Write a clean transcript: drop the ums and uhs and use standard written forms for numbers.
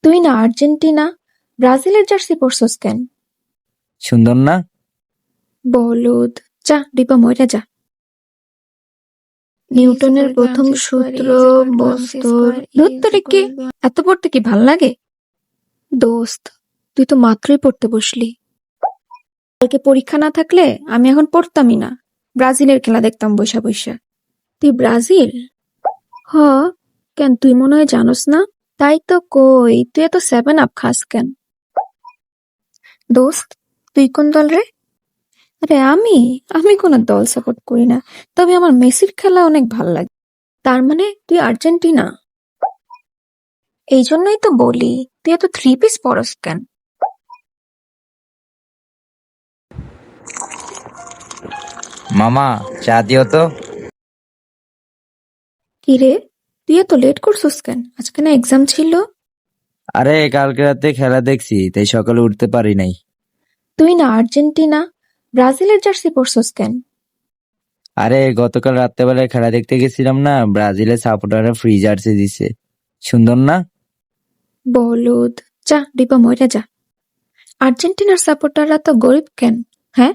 তুই না আর্জেন্টিনা, ব্রাজিলের জার্সি পরছস কেন? সুন্দর না? বলদ, যা ডিপা মইরা যা। নিউটনের প্রথম সূত্র, বস্তুর ধুত্তরে কি এত পড়তে কি ভাল লাগে? দোস্ত, তুই তো মাত্রই পড়তে বসলি। কালকে পরীক্ষা না থাকলে আমি এখন পড়তামই না, ব্রাজিলের খেলা দেখতাম বৈশা বৈশা। তুই ব্রাজিল? হ। কেন, তুই মনে হয় জানোস না? তাই তো কই, তুই এত 7 আপ খাস কেন? দোস্ত, তুই কোন দল রে? আরে আমি আমি কোনো দল সাপোর্ট করি না, তবে আমার মেসির খেলা অনেক ভাল লাগে। তার মানে তুই আর্জেন্টিনা? এই জন্যই তো বলি, তুই এত 3 পিস পরস কেন? মামা, চা দিও তো। কি রে, তুই এত লেট করছিস কেন? আজকে না এক্সাম ছিল? আরে কালকে রাতে খেলা দেখছি, তাই সকালে উঠতে পারি নাই। তুই না আর্জেন্টিনা, ব্রাজিলের জার্সি পরছস কেন? আরে গতকাল রাত্রেবেলায় খেলা দেখতে গেছিলাম না, ব্রাজিলের সাপোর্টাররা ফ্রি জার্সি দিছে। সুন্দর না? বলদ, যা ডিপা মইরা যা। আর্জেন্টিনার সাপোর্টাররা তো গরিব কেন? হ্যাঁ,